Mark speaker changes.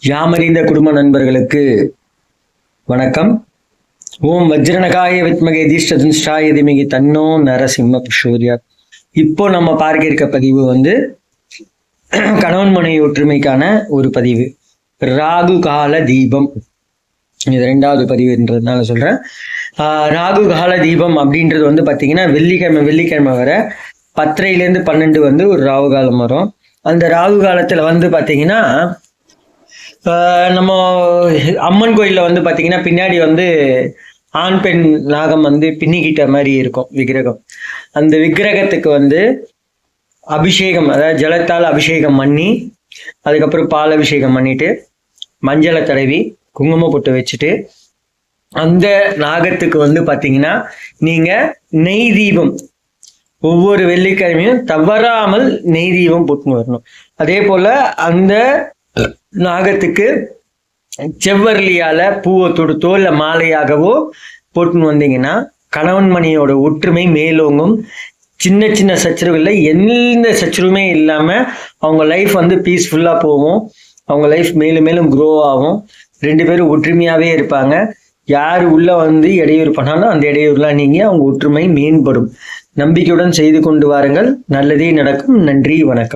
Speaker 1: யாமறிந்த குடும்ப நண்பர்களுக்கு வணக்கம். ஓம் வஜ்ரனகாய வித்மகே தீஷ்டதுன்ஷ்டாய திமிகி தன்னோ நரசிம்ம பிரசோதியாத். இப்போ நம்ம பார்க்க இருக்க பதிவு கணவன் மனைவி ஒற்றுமைக்கான ஒரு பதிவு. ராகு கால தீபம், இது 2வது பதிவுன்றதுனால சொல்றேன். ராகு கால தீபம் அப்படின்றது பாத்தீங்கன்னா வெள்ளிக்கிழமை வர 10:30 to 12 ஒரு ராகு காலம் வரும். அந்த ராகு காலத்துல பாத்தீங்கன்னா நம்ம அம்மன் கோயில்ல பாத்தீங்கன்னா பின்னாடி ஆண் பெண் நாகம் பின்னிக்கிட்ட மாதிரி இருக்கும் விக்கிரகம். அந்த விக்கிரகத்துக்கு அபிஷேகம், அதாவது ஜலத்தால் அபிஷேகம் பண்ணி, அதுக்கப்புறம் பால் அபிஷேகம் பண்ணிட்டு, மஞ்சளை தடவி குங்குமம் போட்டு வச்சுட்டு, அந்த நாகத்துக்கு பாத்தீங்கன்னா நீங்க நெய் தீபம் ஒவ்வொரு வெள்ளிக்கிழமையும் தவறாமல் நெய் தீபம் போட்டுன்னு வரணும். அதே போல அந்த நாகத்துக்கு செவ்வரளியால பூவை தொடுத்தோ இல்ல மாலையாகவோ போட்டுன்னு வந்தீங்கன்னா கணவன் மனையோட ஒற்றுமை மேலோங்கும். சின்ன சின்ன சச்சரவுகள்ல எந்த சச்சரவுமே இல்லாம அவங்க லைஃப் பீஸ்ஃபுல்லா போகும். அவங்க லைஃப் மேலும் மேலும் க்ரோ ஆகும். 2 பேரும் ஒற்றுமையாவே இருப்பாங்க. யாரு உள்ள இடையூறு பண்ணாலும் அந்த இடையூறுலாம் நீங்க அவங்க ஒற்றுமை மேம்படும். நம்பிக்கையுடன் செய்து கொண்டு வாருங்கள். நல்லதே நடக்கும். நன்றி, வணக்கம்.